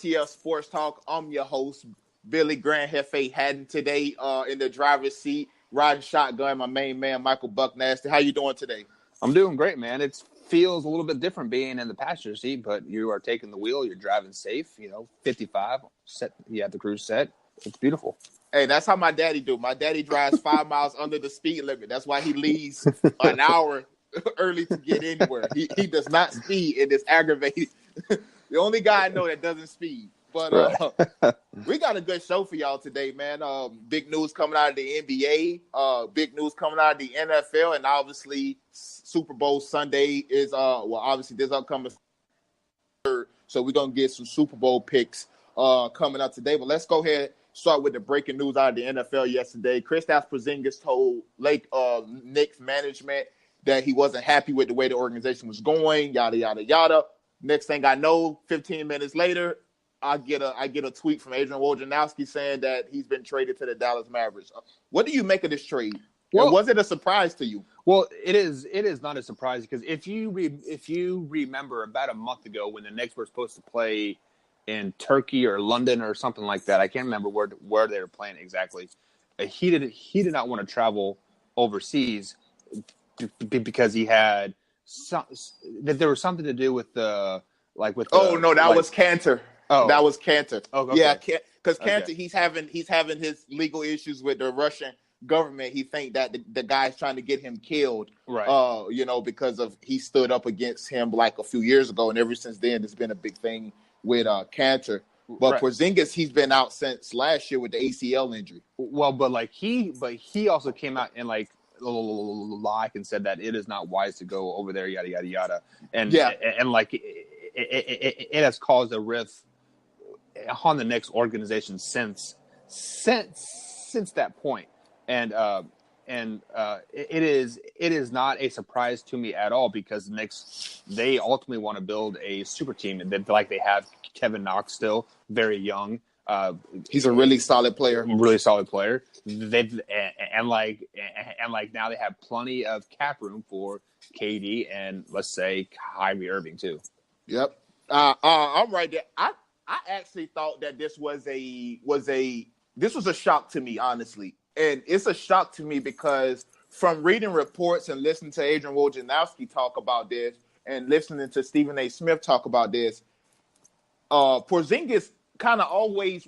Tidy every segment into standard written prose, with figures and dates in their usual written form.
RTL Sports Talk. I'm your host, Billy Grant Hefe Haddon. Today, in the driver's seat, riding shotgun, my main man, Michael Buck Nasty. How you doing today? I'm doing great, man. It feels a little bit different being in the passenger seat, but you are taking the wheel. You're driving safe. 55. Set. You have the cruise set. It's beautiful. Hey, that's how my daddy do. My daddy drives 5 miles under the speed limit. That's why he leaves an hour early to get anywhere. He does not speed, and it's aggravating. The only guy I know that doesn't speed. But we got a good show for y'all today, man. Big news coming out of the NBA. Big news coming out of the NFL, and obviously Super Bowl Sunday is obviously this upcoming third. So we're gonna get some Super Bowl picks coming up today. But let's go ahead. Start with the breaking news out of the NFL yesterday. Kristaps Porzingis told Knicks management that he wasn't happy with the way the organization was going, yada, yada, yada. Next thing I know, 15 minutes later, I get a tweet from Adrian Wojnarowski saying that he's been traded to the Dallas Mavericks. What do you make of this trade? Well, and was it a surprise to you? Well, it is not a surprise because if you remember about a month ago when the Knicks were supposed to play in Turkey or London or something like that. I can't remember where they were playing exactly. He did not want to travel overseas because he had that there was something to do with that was Cantor. Oh, that was Cantor. Oh, okay. Yeah, because Cantor he's having his legal issues with the Russian government. He think that the guy's trying to get him killed. Right. Because of he stood up against him like a few years ago, and ever since then, it's been a big thing with Cantor. But right. Porzingis, he's been out since last year with the ACL injury. Well, but he also came out and lied and said that it is not wise to go over there, yada yada yada, and it has caused a rift on the Knicks organization since that point, and it is not a surprise to me at all because the Knicks, they ultimately want to build a super team, and they have Kevin Knox still very young. He's a really solid player. They've now they have plenty of cap room for KD and let's say Kyrie Irving too. Yep, I'm right there. I actually thought that this was a shock to me, honestly. And it's a shock to me because from reading reports and listening to Adrian Wojnarowski talk about this and listening to Stephen A. Smith talk about this, Porzingis kind of always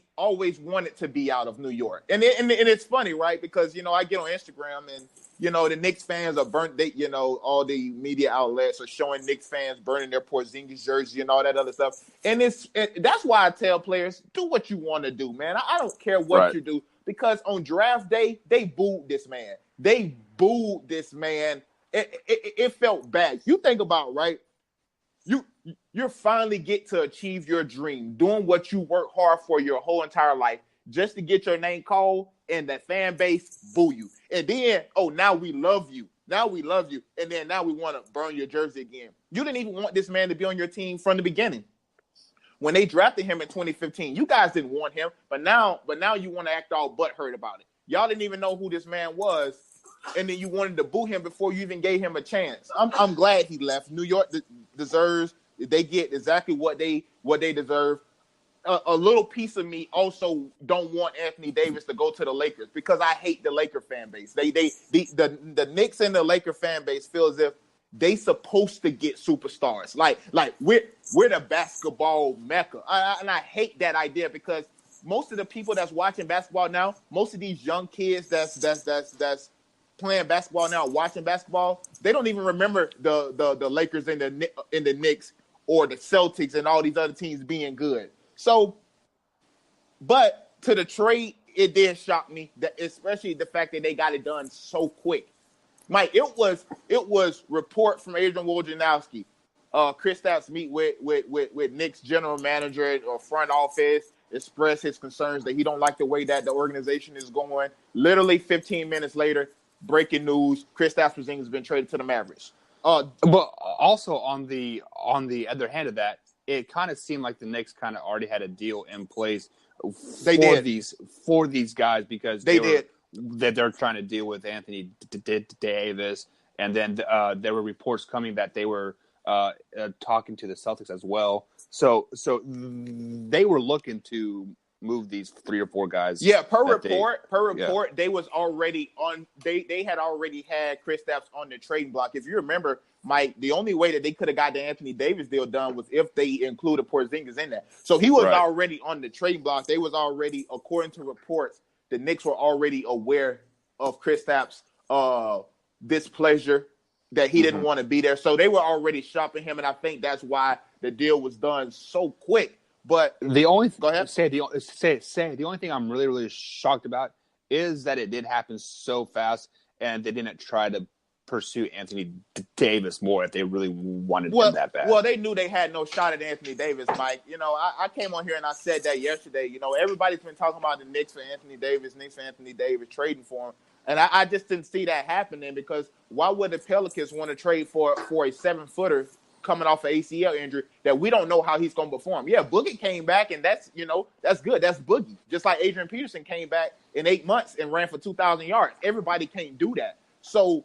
wanted to be out of New York. And it's funny, right? Because, I get on Instagram and, the Knicks fans are burnt. All the media outlets are showing Knicks fans burning their Porzingis jersey and all that other stuff. And that's why I tell players, do what you want to do, man. I don't care what you do. Because on draft day, they booed this man. It felt bad. You think about, right? You finally get to achieve your dream, doing what you work hard for your whole entire life, just to get your name called, and the fan base boo you. And then, now we love you. And then now we want to burn your jersey again. You didn't even want this man to be on your team from the beginning. When they drafted him in 2015, you guys didn't want him, but now you want to act all butthurt about it. Y'all didn't even know who this man was, and then you wanted to boo him before you even gave him a chance. I'm glad he left. New York deserves. They get exactly what they deserve. A little piece of me also don't want Anthony Davis to go to the Lakers because I hate the Laker fan base. The Knicks and the Laker fan base feel as if they supposed to get superstars. Like we're the basketball mecca. And I hate that idea because most of the people that's watching basketball now, most of these young kids that's playing basketball now, watching basketball, they don't even remember the Lakers and the Knicks or the Celtics and all these other teams being good. So, but to the trade, it did shock me, that especially the fact that they got it done so quick. Mike, it was report from Adrian Wojnarowski. Kristaps meet with Knicks general manager or front office, express his concerns that he don't like the way that the organization is going. Literally 15 minutes later, breaking news: Kristaps Porzingis has been traded to the Mavericks. But also on the other hand of that, it kind of seemed like the Knicks kind of already had a deal in place for these guys because they're trying to deal with Anthony Davis, and then there were reports coming that they were talking to the Celtics as well. So they were looking to move these 3 or 4 guys. Yeah, per yeah. report, they was already on. They had already had Kristaps on the trading block. If you remember, Mike, the only way that they could have got the Anthony Davis deal done was if they included Porzingis in that. So he was already on the trading block. They was already, according to reports, the Knicks were already aware of Kristaps' displeasure that he didn't want to be there. So they were already shopping him, and I think that's why the deal was done so quick. But the only go ahead. The only thing I'm really, really shocked about is that it did happen so fast, and they didn't try to pursue Anthony Davis more if they really wanted him that bad. Well, they knew they had no shot at Anthony Davis, Mike. You know, I came on here and I said that yesterday. You know, everybody's been talking about the Knicks for Anthony Davis, trading for him. And I just didn't see that happening because why would the Pelicans want to trade for a 7-footer coming off an ACL injury that we don't know how he's going to perform? Yeah, Boogie came back, and that's good. That's Boogie. Just like Adrian Peterson came back in 8 months and ran for 2,000 yards. Everybody can't do that. So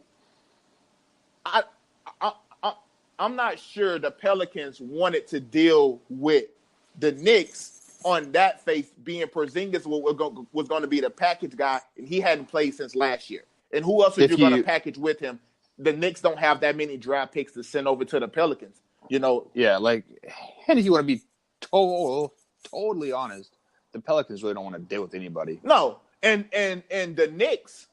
I'm not sure the Pelicans wanted to deal with the Knicks on that face, being Porzingis was going to be the package guy, and he hadn't played since last year. And who else are you going to package with him? The Knicks don't have that many draft picks to send over to the Pelicans. You know? Yeah, like, and if you want to be totally honest, the Pelicans really don't want to deal with anybody. No, and the Knicks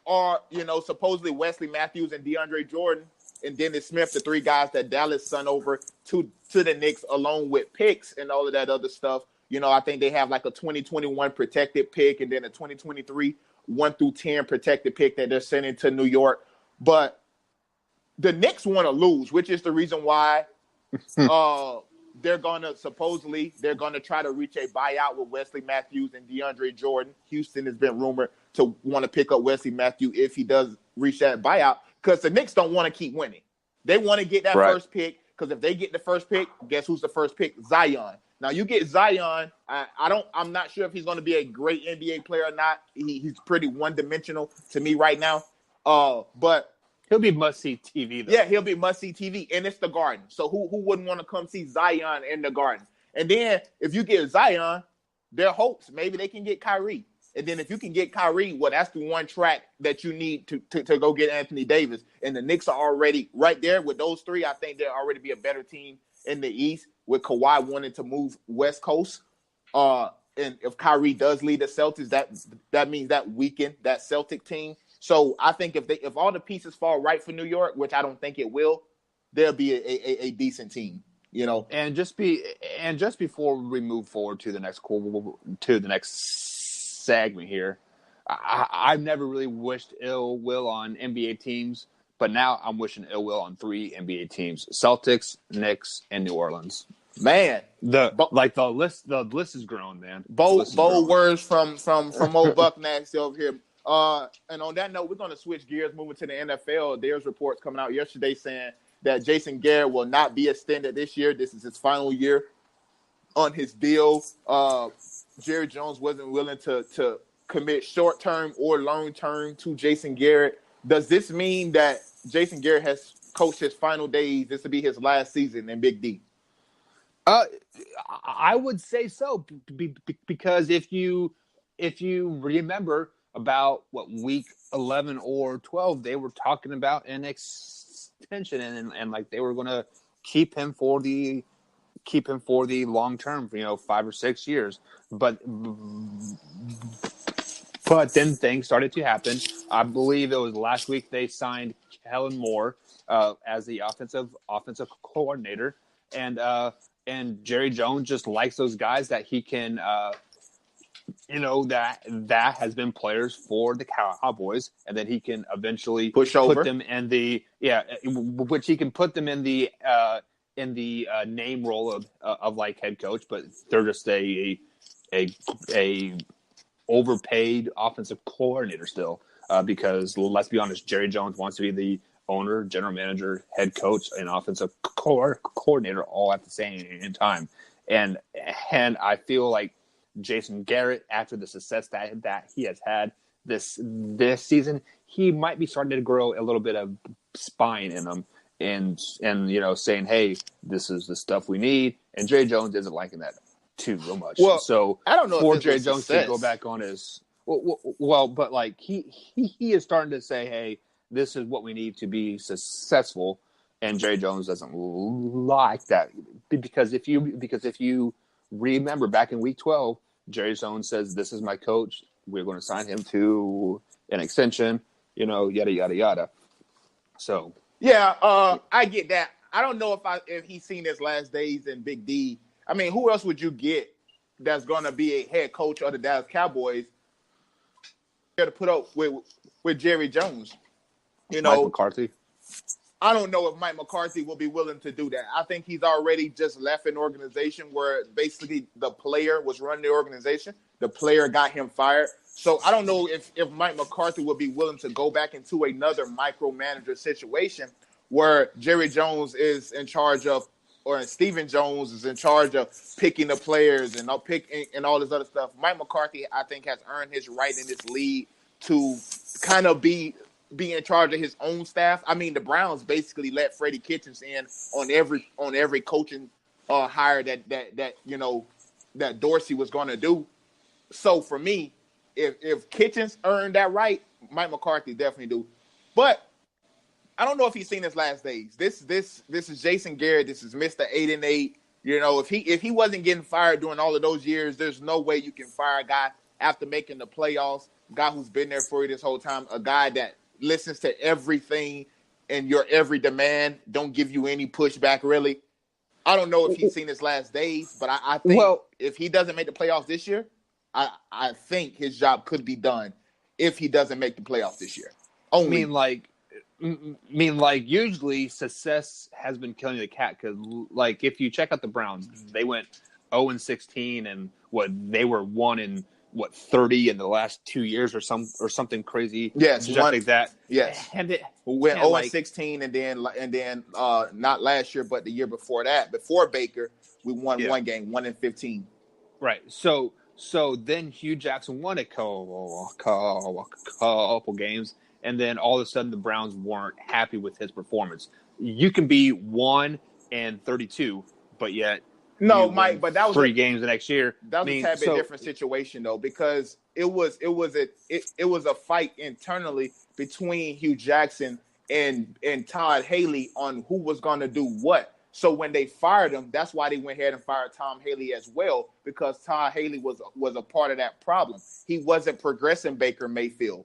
are, supposedly Wesley Matthews and DeAndre Jordan and Dennis Smith, the 3 guys that Dallas sent over to the Knicks along with picks and all of that other stuff. I think they have like a 2021 protected pick and then a 2023 1-10 protected pick that they're sending to New York. But the Knicks want to lose, which is the reason why they're going to try to reach a buyout with Wesley Matthews and DeAndre Jordan. Houston has been rumored to want to pick up Wesley Matthews if he does reach that buyout, because the Knicks don't want to keep winning. They want to get that first pick, because if they get the first pick, guess who's the first pick? Zion. Now, you get Zion. I'm not sure if he's going to be a great NBA player or not. He's pretty one-dimensional to me right now. But he'll be must-see TV, though. Yeah, he'll be must-see TV, and it's the Garden. So who wouldn't want to come see Zion in the Garden? And then if you get Zion, there are hopes. Maybe they can get Kyrie. And then if you can get Kyrie, well, that's the one track that you need to go get Anthony Davis. And the Knicks are already right there with those 3. I think they'll already be a better team in the East, with Kawhi wanting to move West Coast. And if Kyrie does lead the Celtics, that means that weaken that Celtic team. So I think if all the pieces fall right for New York, which I don't think it will, they'll be a decent team. And just before we move forward to the next segment here, I've never really wished ill will on NBA teams, but now I'm wishing ill will on 3 NBA teams: Celtics, Knicks, and New Orleans. Man, the list is grown, man. Bold words from old Buck Nax over here. And on that note, we're going to switch gears, moving to the NFL. There's reports coming out yesterday saying that Jason Garrett will not be extended this year. This is his final year on his deal. Jerry Jones wasn't willing to commit short-term or long-term to Jason Garrett. Does this mean that Jason Garrett has coached his final days? This will be his last season in Big D? I would say so, because if you remember about week 11 or 12, they were talking about an extension and like they were going to keep him for the long term, 5 or 6 years. But then things started to happen. I believe it was last week they signed Kellen Moore as the offensive coordinator, and Jerry Jones just likes those guys that he can, that has been players for the Cowboys, and then he can eventually push over, put them in which he can put them in the name role of like head coach, but they're just a overpaid offensive coordinator still, because let's be honest, Jerry Jones wants to be the owner, general manager, head coach, and offensive coordinator all at the same time. And I feel like Jason Garrett, after the success that he has had this season, he might be starting to grow a little bit of spine in him, and saying, hey, this is the stuff we need, and Jerry Jones isn't liking that too real much. Well, so I don't know for if Jerry it's Jones success. to go back on his well, but like he is starting to say, hey, this is what we need to be successful, and Jerry Jones doesn't like that because if you remember back in Week 12, Jerry Jones says, "This is my coach. We're going to sign him to an extension." Yada yada yada. So Yeah, I get that. I don't know if he's seen his last days in Big D. I mean, who else would you get that's going to be a head coach of the Dallas Cowboys to put up with Jerry Jones? Mike McCarthy. I don't know if Mike McCarthy will be willing to do that. I think he's already just left an organization where basically the player was running the organization. The player got him fired. So I don't know if Mike McCarthy will be willing to go back into another micromanager situation where Jerry Jones is in charge of, or Stephen Jones is in charge of picking the players and all this other stuff. Mike McCarthy, I think, has earned his right in this league to kind of be in charge of his own staff. I mean, the Browns basically let Freddie Kitchens in on every coaching hire that Dorsey was going to do. So for me, if Kitchens earned that right, Mike McCarthy definitely do. But I don't know if he's seen his last days. This is Jason Garrett. This is Mr. 8-8. If he wasn't getting fired during all of those years, there's no way you can fire a guy after making the playoffs. A guy who's been there for you this whole time. A guy that listens to everything and your every demand. Don't give you any pushback really. I don't know if he's seen his last days, but I think if he doesn't make the playoffs this year, I think his job could be done if he doesn't make the playoffs this year. Only. Usually success has been killing the cat because, like, if you check out the Browns, they went 0-16 and they were 1-30 in the last 2 years or something crazy. Yes, just like that. Yes, and went 0-16 and then not last year, but the year before that, before Baker, we won one game, 1-15. Right. So then Hugh Jackson won a couple games, and then all of a sudden the Browns weren't happy with his performance. You can be 1-32, but yet Mike, but that was 3 games the next year. That was a tad bit different situation though, because it was a fight internally between Hugh Jackson and Todd Haley on who was going to do what. So when they fired him, that's why they went ahead and fired Tom Haley as well, because Todd Haley was a part of that problem. He wasn't progressing Baker Mayfield,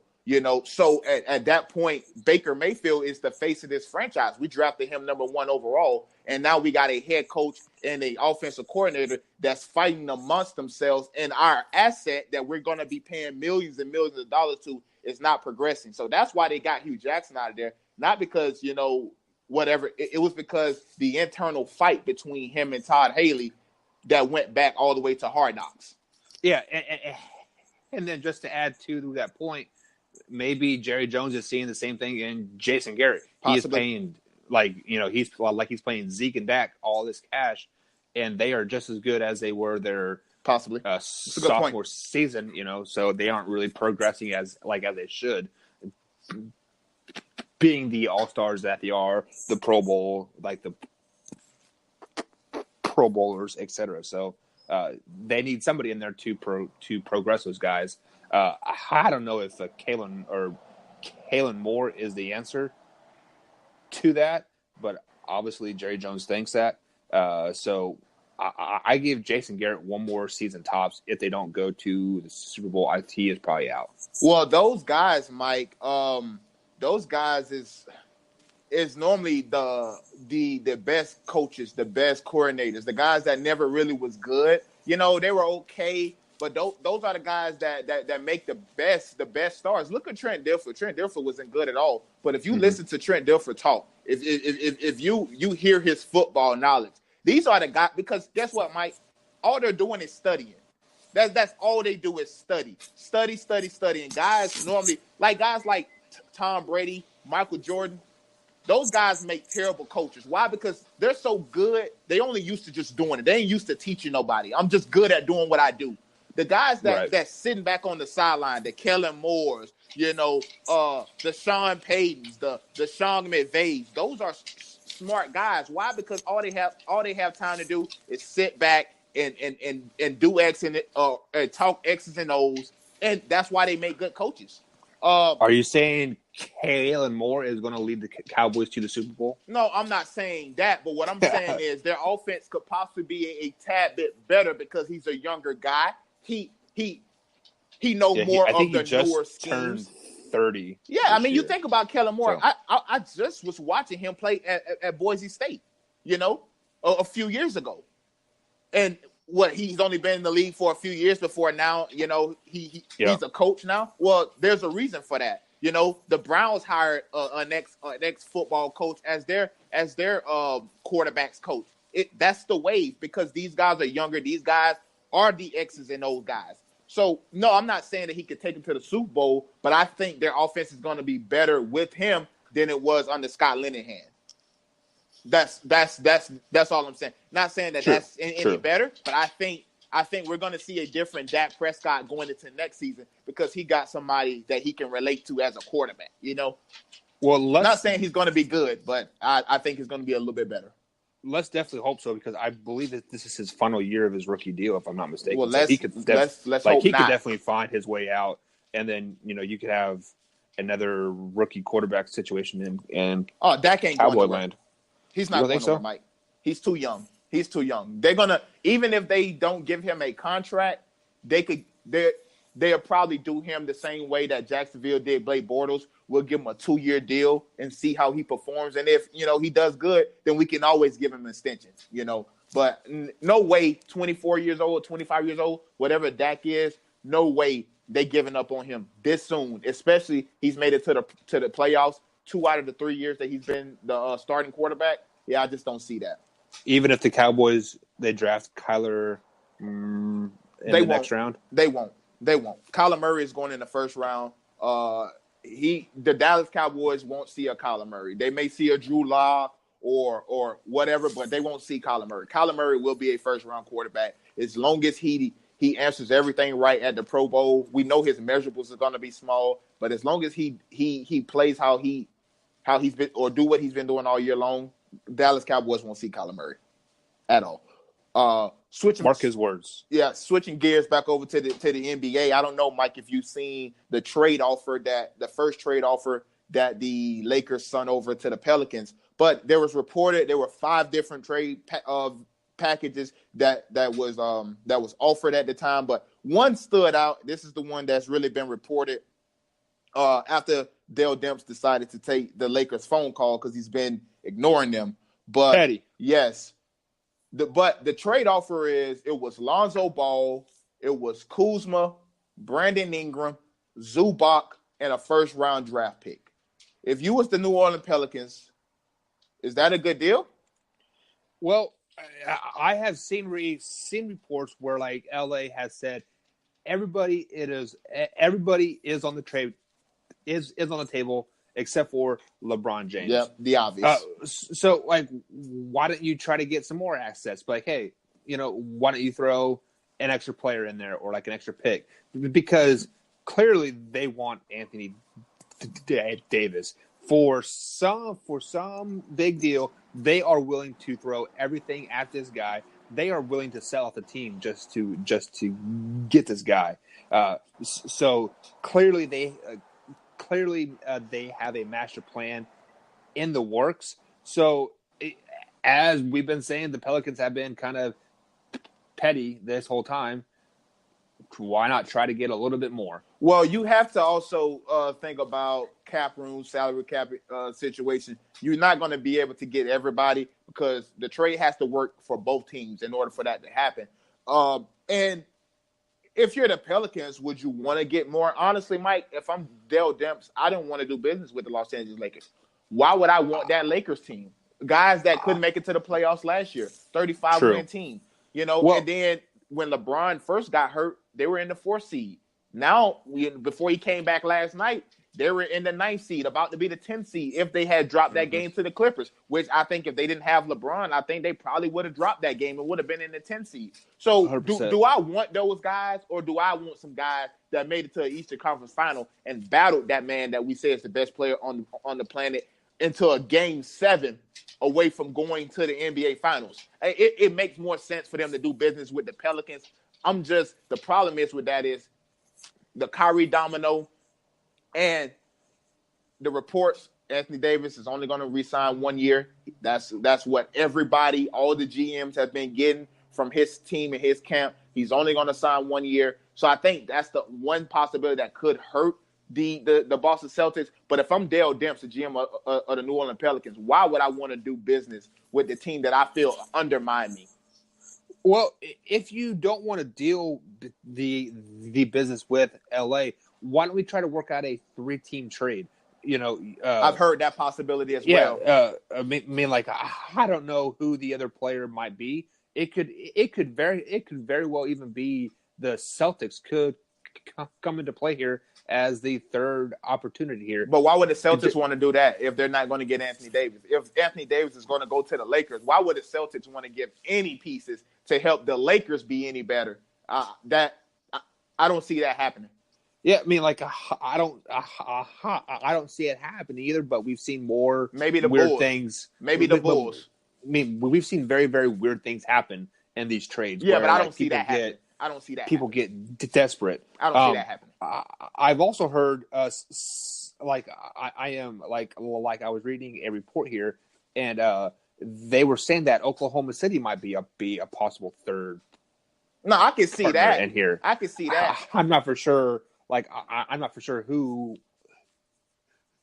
So at that point, Baker Mayfield is the face of this franchise. We drafted him number 1 overall, and now we got a head coach and an offensive coordinator that's fighting amongst themselves, and our asset that we're going to be paying millions and millions of dollars to is not progressing. So that's why they got Hugh Jackson out of there, not because, whatever. It was because the internal fight between him and Todd Haley that went back all the way to Hard Knocks. Yeah, and then just to add to that point, maybe Jerry Jones is seeing the same thing in Jason Garrett. Possibly. He is paying he's playing Zeke and Dak all this cash, and they are just as good as they were their possibly sophomore season. So they aren't really progressing as they should. Being the all-stars that they are, the Pro Bowl, like the Pro Bowlers, etc. So they need somebody in there to progress those guys. I don't know if Kalen Moore is the answer to that, but obviously Jerry Jones thinks that. So I give Jason Garrett one more season tops. If they don't go to the Super Bowl, he is probably out. Well, those guys, Mike. Those guys is normally the best coaches, the best coordinators, the guys that never really was good. They were okay, but those are the guys that make the best stars. Look at Trent Dilfer. Trent Dilfer wasn't good at all, but if you listen to Trent Dilfer talk, if you hear his football knowledge, these are the guys. Because guess what, Mike? All they're doing is studying. That's all they do is study. And guys normally guys like Tom Brady, Michael Jordan, those guys make terrible coaches. Why? Because they're so good. They only used to just doing it. They ain't used to teaching nobody. I'm just good at doing what I do. The guys that's sitting back on the sideline, the Kellen Moores, the Sean Paytons, the Sean McVays, those are smart guys. Why? Because all they have time to do is sit back and do X and talk X's and O's, and that's why they make good coaches. Are you saying Kalen Moore is going to lead the Cowboys to the Super Bowl? No, I'm not saying that. But what I'm saying is their offense could possibly be a tad bit better because he's a younger guy. He knows more I think of the newer schemes. Turned 30. Yeah, I mean, you think about Kellen Moore. So. I just was watching him play at Boise State, a few years ago. And he's only been in the league for a few years before now, he's a coach now. Well, there's a reason for that. The Browns hired an ex football coach as their quarterbacks coach. That's the wave because these guys are younger. These guys are the X's and O's guys. So, no, I'm not saying that he could take them to the Super Bowl, but I think their offense is going to be better with him than it was under Scott Linehan. That's all I'm saying. Not saying that that's any better, but I think we're going to see a different Dak Prescott going into next season because he got somebody that he can relate to as a quarterback, Well, not saying he's going to be good, but I think he's going to be a little bit better. Let's definitely hope so because I believe that this is his final year of his rookie deal, if I'm not mistaken. Well, so let's hope he not. could definitely find his way out, and then you could have another rookie quarterback situation in Dak ain't Cowboy going land. He's not going nowhere, Mike. He's too young. They're gonna, even if they don't give him a contract, they'll probably do him the same way that Jacksonville did Blake Bortles. We'll give him a 2-year deal and see how he performs. And if he does good, then we can always give him an extension. But no way, 24 years old, 25 years old, whatever Dak is, no way they giving up on him this soon. Especially he's made it to the playoffs 2 out of the 3 years that he's been the starting quarterback. Yeah, I just don't see that. Even if the Cowboys they draft Kyler in the next round, they won't. Kyler Murray is going in the first round. The Dallas Cowboys won't see a Kyler Murray. They may see a Drew Lock or whatever, but they won't see Kyler Murray. Kyler Murray will be a first round quarterback as long as he answers everything right at the Pro Bowl. We know his measurables are going to be small, but as long as he plays how he's been or do what he's been doing all year long, Dallas Cowboys won't see Kyler Murray at all. Mark his words. Yeah, switching gears back over to the NBA. I don't know, Mike, if you've seen the first trade offer that the Lakers sent over to the Pelicans, but there was reported there were 5 different trade packages that was offered at the time, but one stood out. This is the one that's really been reported after Dell Demps decided to take the Lakers phone call because he's been ignoring them. But Petty. Yes. But the trade offer it was Lonzo Ball, it was Kuzma, Brandon Ingram, Zubac, and a first-round draft pick. If you was the New Orleans Pelicans, is that a good deal? Well, I have seen reports where like LA has said everybody is on the trade is on the table except for LeBron James. Yeah, the obvious. So, like, why don't you try to get some more assets? Like, hey, why don't you throw an extra player in there or like an extra pick? Because clearly they want Anthony Davis for some big deal. They are willing to throw everything at this guy. They are willing to sell off the team just to get this guy. So clearly they have a master plan in the works. So as we've been saying, the Pelicans have been kind of petty this whole time. Why not try to get a little bit more? Well, you have to also think about cap room, salary cap situation. You're not going to be able to get everybody because the trade has to work for both teams in order for that to happen. And if you're the Pelicans, would you want to get more? Honestly, Mike, if I'm Dell Demps, I don't want to do business with the Los Angeles Lakers. Why would I want that Lakers team? Guys that couldn't make it to the playoffs last year, 35-win team. And then when LeBron first got hurt, they were in the 4th seed. Now, before he came back last night, they were in the 9th seed, about to be the 10th seed if they had dropped that game to the Clippers, which I think if they didn't have LeBron, I think they probably would have dropped that game and would have been in the 10th seed. So do I want those guys or do I want some guys that made it to an Eastern Conference final and battled that man that we say is the best player on the planet into a game 7 away from going to the NBA Finals. It makes more sense for them to do business with the Pelicans. The problem is with that is the Kyrie domino and the reports. Anthony Davis is only going to re-sign 1 year. That's what everybody, all the GMs have been getting from his team and his camp. He's only going to sign 1 year. So I think that's the one possibility that could hurt the Boston Celtics. But if I'm Dale Demps, the GM of the New Orleans Pelicans, why would I want to do business with the team that I feel undermine me? Well, if you don't want to deal the business with LA, why don't we try to work out a 3-team trade? I've heard that possibility as well. I mean, like, I don't know who the other player might be. It could very well even be the Celtics could come into play here as the third opportunity here. But why would the Celtics want to do that if they're not going to get Anthony Davis? If Anthony Davis is going to go to the Lakers, why would the Celtics want to give any pieces to help the Lakers be any better? I don't see that happening. Yeah, I mean, like, I don't see it happening either. But we've seen more maybe the weird Bulls. things. Maybe the Bulls. I mean, we've seen very, very weird things happen in these trades. Yeah, but I don't see that happening. I don't see that. People get desperate. I don't see that happening. I've also heard, I was reading a report here, and they were saying that Oklahoma City might be a possible third. No, I can see that. In here, I can see that. I'm not for sure. Like, I'm not for sure who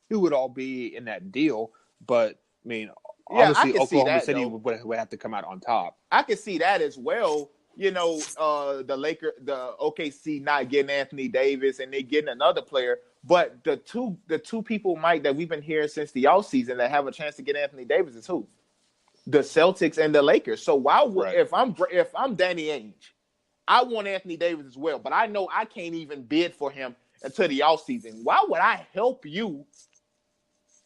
would all be in that deal, but I mean, obviously Oklahoma City would have to come out on top. I can see that as well. The OKC not getting Anthony Davis and they getting another player, but the two people, Mike, that we've been hearing since the offseason that have a chance to get Anthony Davis is who? The Celtics and the Lakers. So if I'm Danny Ainge, I want Anthony Davis as well, but I know I can't even bid for him until the offseason. Why would I help you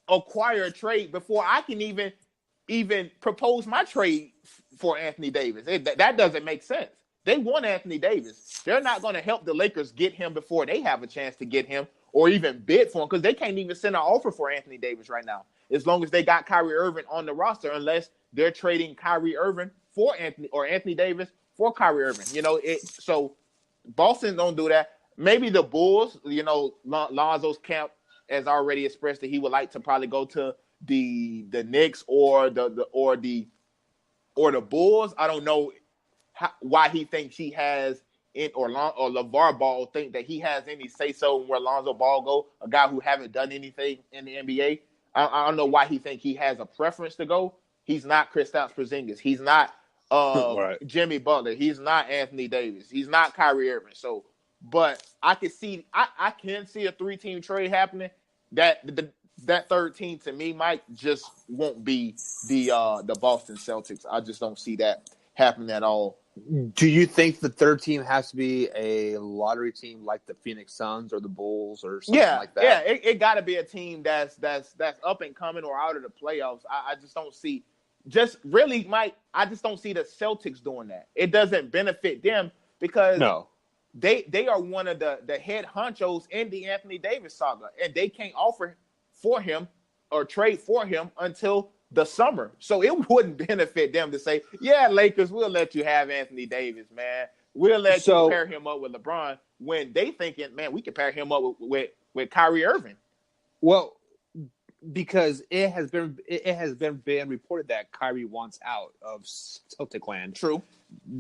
acquire a trade before I can even propose my trade for Anthony Davis? That doesn't make sense. They want Anthony Davis. They're not going to help the Lakers get him before they have a chance to get him or even bid for him because they can't even send an offer for Anthony Davis right now as long as they got Kyrie Irving on the roster unless they're trading Kyrie Irving for Anthony Davis for Kyrie Irving. So Boston don't do that. Maybe the Bulls, Lonzo's camp has already expressed that he would like to probably go to the Knicks or the Bulls. I don't know why he thinks he has or LeVar Ball think that he has any say so in where Lonzo Ball go, a guy who haven't done anything in the NBA. I don't know why he think he has a preference to go. He's not Kristaps Porzingis. He's not Jimmy Butler. He's not Anthony Davis. He's not Kyrie Irving. So, but I can see a 3-team trade happening. That third team to me, Mike, just won't be the Boston Celtics. I just don't see that happening at all. Do you think the third team has to be a lottery team like the Phoenix Suns or the Bulls or something like that? Yeah, it got to be a team that's up and coming or out of the playoffs. I just don't see. Just really, Mike, I just don't see the Celtics doing that. It doesn't benefit them because they are one of the head honchos in the Anthony Davis saga, and they can't offer for him or trade for him until the summer. So it wouldn't benefit them to say, yeah, Lakers, we'll let you have Anthony Davis, man. We'll let you pair him up with LeBron when they thinking, man, we can pair him up with Kyrie Irving. Well, because it has been reported that Kyrie wants out of Celtic land. True.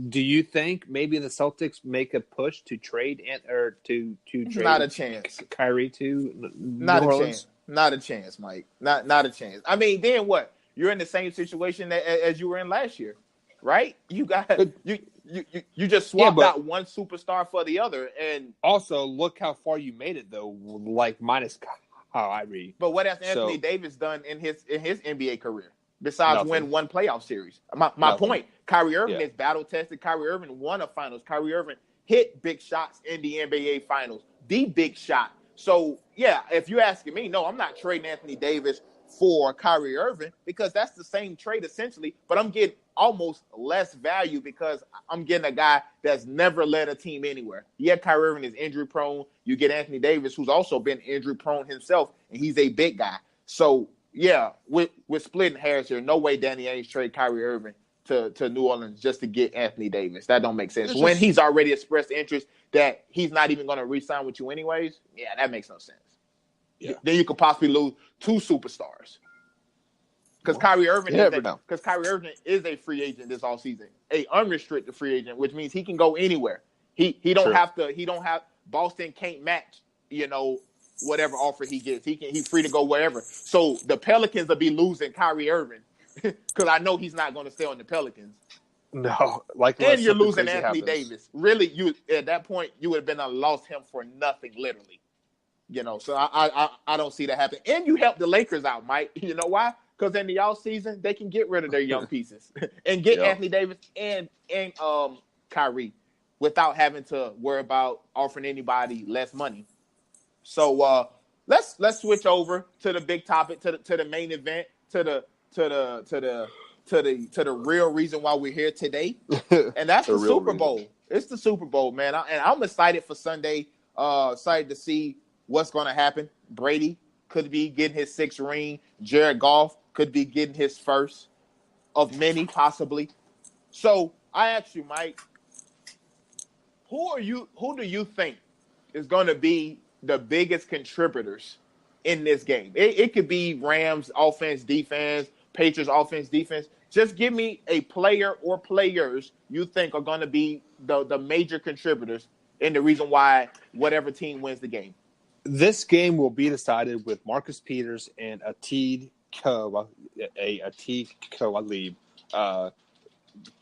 Do you think maybe the Celtics make a push to trade to trade not a chance Kyrie to Not a chance. Not a chance, Mike. Not a chance. I mean, then what? You're in the same situation as you were in last year, right? You got you just swapped out one superstar for the other, and also look how far you made it though. Like minus Kyrie. But what has Anthony Davis done in his NBA career besides win one playoff series? My point: Kyrie Irving is battle tested. Kyrie Irving won a finals. Kyrie Irving hit big shots in the NBA finals, the big shot. So yeah, if you're asking me, no, I'm not trading Anthony Davis for Kyrie Irving because that's the same trade essentially, but I'm getting almost less value because I'm getting a guy that's never led a team anywhere. Yeah, Kyrie Irving is injury prone. You get Anthony Davis, who's also been injury prone himself, and he's a big guy. So yeah, with splitting hairs here. No way Danny Ainge trade Kyrie Irving to New Orleans just to get Anthony Davis. That don't make sense. It's When just he's already expressed interest that he's not even going to re-sign with you anyways, yeah, that makes no sense. yeah. Then you could possibly lose two superstars. Because Kyrie Irving is a free agent this offseason, a unrestricted free agent, which means he can go anywhere. He don't True. have to. He don't have Boston can't match. Whatever offer he gets, he's free to go wherever. So the Pelicans will be losing Kyrie Irving because I know he's not going to stay on the Pelicans. No, like And you're losing crazy Anthony happens. Davis. Really, you at that point you would have been lost him for nothing, literally. So I don't see that happen. And you help the Lakers out, Mike. You know why? Because in the offseason, they can get rid of their young pieces and get Anthony Davis and Kyrie without having to worry about offering anybody less money. So let's switch over to the big topic, to the main event, to the real reason why we're here today, and that's the Super Bowl. Reason. It's the Super Bowl, man, and I'm excited for Sunday. Excited to see what's going to happen. Brady could be getting his 6th ring. Jared Goff could be getting his first of many, possibly. So I ask you, Mike, who do you think is going to be the biggest contributors in this game? It could be Rams offense, defense, Patriots offense, defense. Just give me a player or players you think are going to be the major contributors and the reason why whatever team wins the game. This game will be decided with Marcus Peters and Atiq Talib,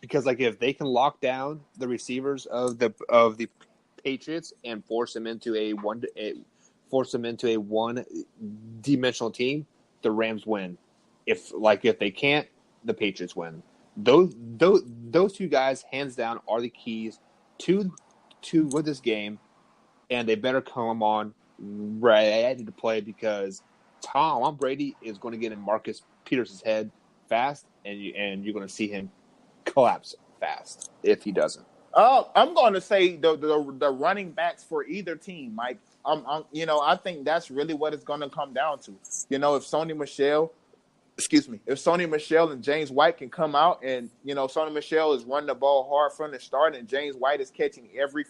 because if they can lock down the receivers of the Patriots and force them into a one-dimensional team, the Rams win. If they can't, the Patriots win. Those two guys, hands down, are the keys to win this game, and they better come on ready to play because Tom Brady is going to get in Marcus Peters' head fast, and you're going to see him collapse fast if he doesn't. I'm going to say the running backs for either team, Mike. I think that's really what it's going to come down to. If Sony Michel and James White can come out, and Sony Michel is running the ball hard from the start, and James White is catching every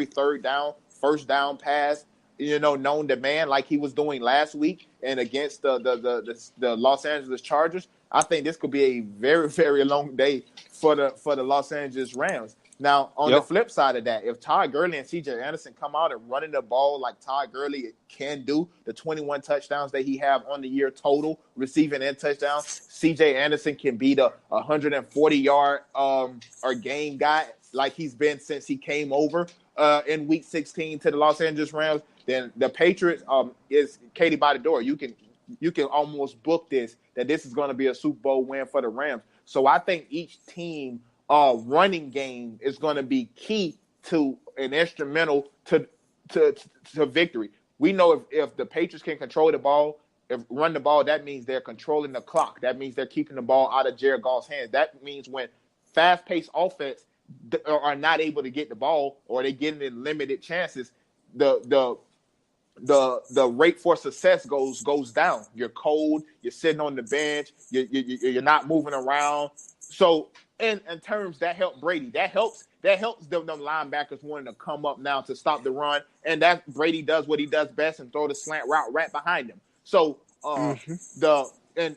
third down, first down pass, known to man, like he was doing last week and against the Los Angeles Chargers. I think this could be a very, very long day for the Los Angeles Rams. Now, on the flip side of that, if Todd Gurley and C.J. Anderson come out and running the ball like Todd Gurley can do, the 21 touchdowns that he have on the year total, receiving and touchdowns, C.J. Anderson can be the 140-yard or game guy like he's been since he came over in Week 16 to the Los Angeles Rams. Then the Patriots is Katie by the door. You can almost book this, that this is going to be a Super Bowl win for the Rams. So I think each team running game is going to be key to and instrumental to victory. We know if the Patriots can control the ball, run the ball, that means they're controlling the clock. That means they're keeping the ball out of Jared Goff's hands. That means when fast-paced offense are not able to get the ball or they get in limited chances, the rate for success goes down. You're cold. You're sitting on the bench. You're not moving around. So in terms that help Brady, that helps them linebackers wanting to come up now to stop the run, and that Brady does what he does best and throw the slant route right behind him. So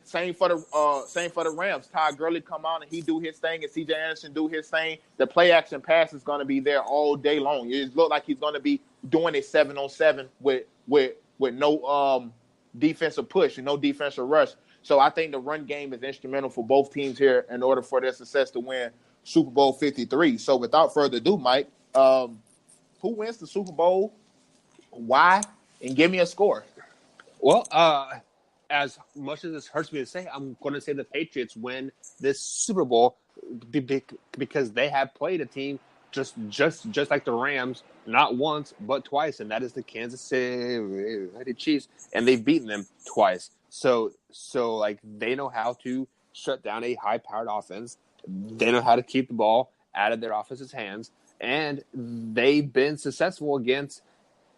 same for the Rams. Todd Gurley come out and he do his thing, and C.J. Anderson do his thing. The play action pass is going to be there all day long. It looks like he's going to be doing a 7-on-7 with no defensive push and no defensive rush. So I think the run game is instrumental for both teams here in order for their success to win Super Bowl 53. So without further ado, Mike, who wins the Super Bowl? Why? And give me a score. Well, as much as this hurts me to say, I'm going to say the Patriots win this Super Bowl because they have played a team just like the Rams, not once but twice, and that is the Kansas City Chiefs, and they've beaten them twice. So they know how to shut down a high-powered offense. They know how to keep the ball out of their offense's hands, and they've been successful against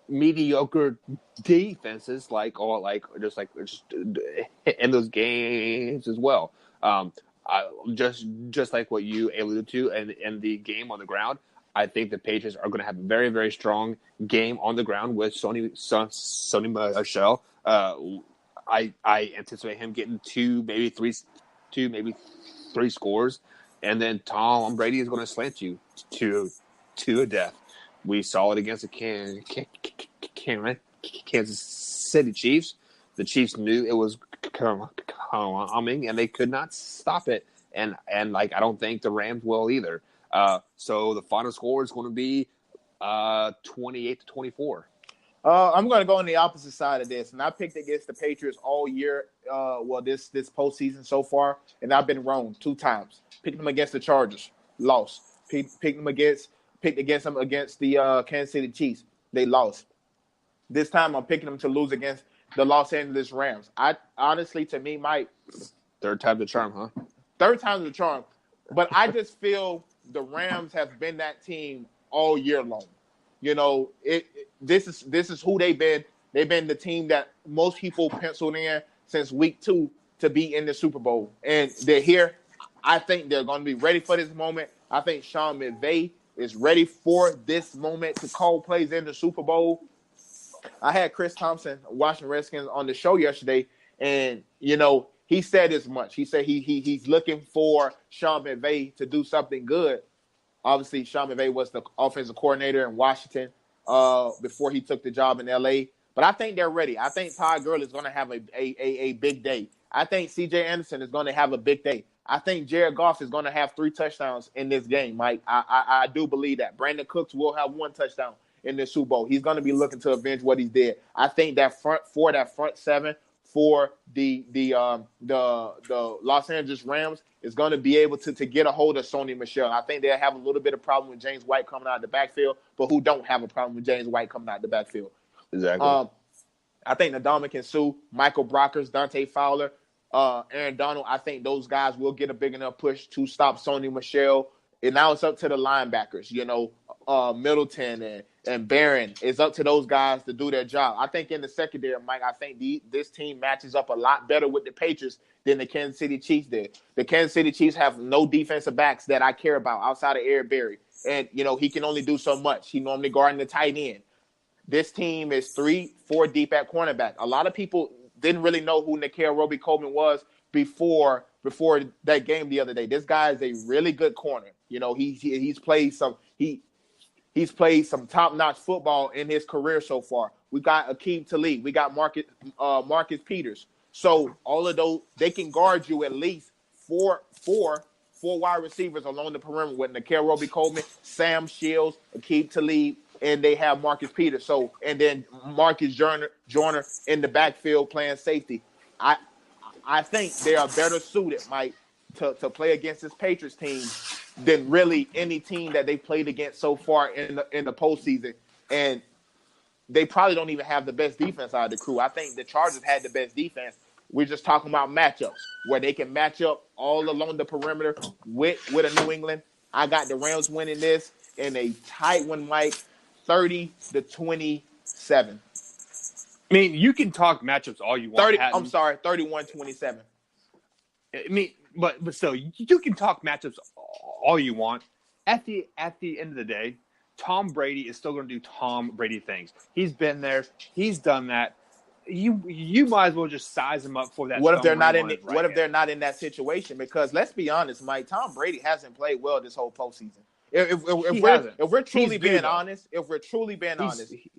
mediocre defenses just in those games as well. Just like what you alluded to, and in the game on the ground, I think the Patriots are going to have a very, very strong game on the ground with Sony Michel. I anticipate him getting two, maybe three scores, and then Tom Brady is going to slant you to a death. We saw it against the Kansas City Chiefs. The Chiefs knew it was coming, and they could not stop it. And I don't think the Rams will either. So the final score is going to be 28-24. I'm going to go on the opposite side of this, and I picked against the Patriots all year. This postseason so far, and I've been wrong 2 times. Picked them against the Chargers, lost. Picked against them against the Kansas City Chiefs, they lost. This time, I'm picking them to lose against the Los Angeles Rams. I honestly, to me, Mike, third time's the charm, huh? Third time's the charm, but I just feel the Rams have been that team all year long. You know, this is who they've been. They've been the team that most people penciled in since week 2 to be in the Super Bowl. And they're here. I think they're going to be ready for this moment. I think Sean McVay is ready for this moment to call plays in the Super Bowl. I had Chris Thompson, Washington Redskins, on the show yesterday, and, you know, he said as much. He said he's looking for Sean McVay to do something good. Obviously, Sean McVay was the offensive coordinator in Washington before he took the job in L.A. But I think they're ready. I think Todd Gurley is going to have a big day. I think C.J. Anderson is going to have a big day. I think Jared Goff is going to have 3 touchdowns in this game, Mike. I do believe that. Brandon Cooks will have 1 touchdown in the Super Bowl. He's going to be looking to avenge what he did. I think that front 7 for the Los Angeles Rams is going to be able to get a hold of Sony Michel. I think they'll have a little bit of problem with James White coming out of the backfield, but who don't have a problem with James White coming out of the backfield? Exactly. I think Ndamukong Suh, Michael Brockers, Dante Fowler, Aaron Donald, I think those guys will get a big enough push to stop Sony Michel. And now it's up to the linebackers, you know, Middleton and Barron. It's up to those guys to do their job. I think in the secondary, Mike, I think this team matches up a lot better with the Patriots than the Kansas City Chiefs did. The Kansas City Chiefs have no defensive backs that I care about outside of Eric Berry. And, you know, he can only do so much. He normally guarding the tight end. This team is 3-4 deep at cornerback. A lot of people didn't really know who Nickell Robey-Coleman was before that game the other day. This guy is a really good corner. You know, he's played some top-notch football in his career so far. We got Akeem Talib. We got Marcus Peters. So all of those, they can guard you at least four wide receivers along the perimeter with Nickell Robey-Coleman, Sam Shields, Akeem Talib, and they have Marcus Peters. So, and then Marcus Joyner in the backfield playing safety. I think they are better suited, Mike, to play against this Patriots team than really any team that they played against so far in the postseason. And they probably don't even have the best defense out of the crew. I think the Chargers had the best defense. We're just talking about matchups where they can match up all along the perimeter with a New England. I got the Rams winning this in a tight one, Mike, 30-27. I mean, you can talk matchups all you want. 31-27. I mean, but still, you can talk matchups all you want. At the end of the day, Tom Brady is still going to do Tom Brady things. He's been there. He's done that. You might as well just size him up for that. What if they're not they're not in that situation? Because let's be honest, Mike, Tom Brady hasn't played well this whole postseason. If we're truly being honest,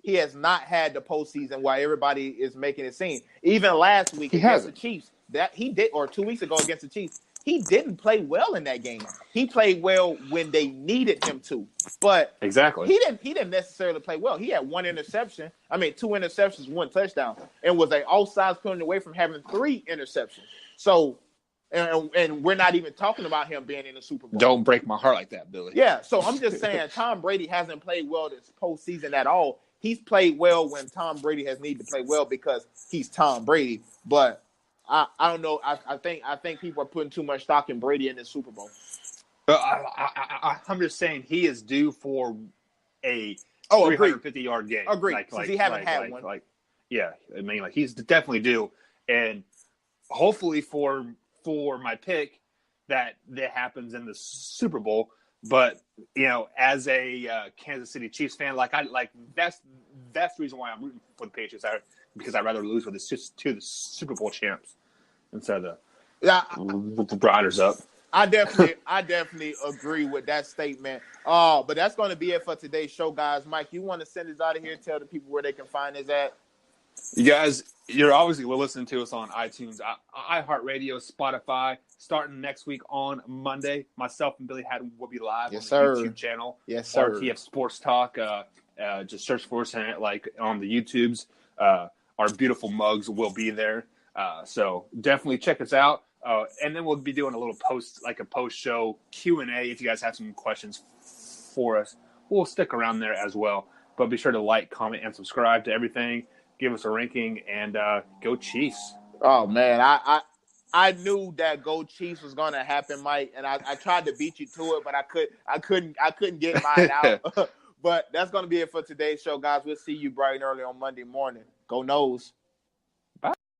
he has not had the postseason while everybody is making it seem. Even last week against the Chiefs, that he did, or 2 weeks ago against the Chiefs, he didn't play well in that game. He played well when they needed him to, but exactly he didn't necessarily play well. He had 2 interceptions, 1 touchdown, and was an offsides penalty away from having 3 interceptions. So. And we're not even talking about him being in the Super Bowl. Don't break my heart like that, Billy. Yeah, so I'm just saying Tom Brady hasn't played well this postseason at all. He's played well when Tom Brady has needed to play well because he's Tom Brady. But I don't know. I think people are putting too much stock in Brady in the Super Bowl. I'm just saying he is due for a Oh, agree. 350-yard game. Agree. Since he haven't had one. Yeah, I mean, like he's definitely due, and hopefully for my pick that happens in the Super Bowl. But as a Kansas City Chiefs fan, that's the reason why I'm rooting for the Patriots. Because I'd rather lose with to the Super Bowl champs instead of the Riders up. I definitely agree with that statement. But that's going to be it for today's show, guys. Mike, you want to send us out of here? Tell the people where they can find us at. You guys, you're obviously listening to us on iTunes, iHeartRadio, Spotify. Starting next week on Monday, myself and Billy Haddon will be live on the YouTube channel. Yes, sir. RTF Sports Talk. Just search for us on the YouTubes. Our beautiful mugs will be there. So definitely check us out. And then we'll be doing a little post-show Q&A if you guys have some questions for us. We'll stick around there as well. But be sure to like, comment, and subscribe to everything. Give us a ranking, and go Chiefs. Oh, man. I knew that Go Chiefs was going to happen, Mike, and I tried to beat you to it, but I couldn't get mine out. But that's going to be it for today's show, guys. We'll see you bright and early on Monday morning. Go Noles.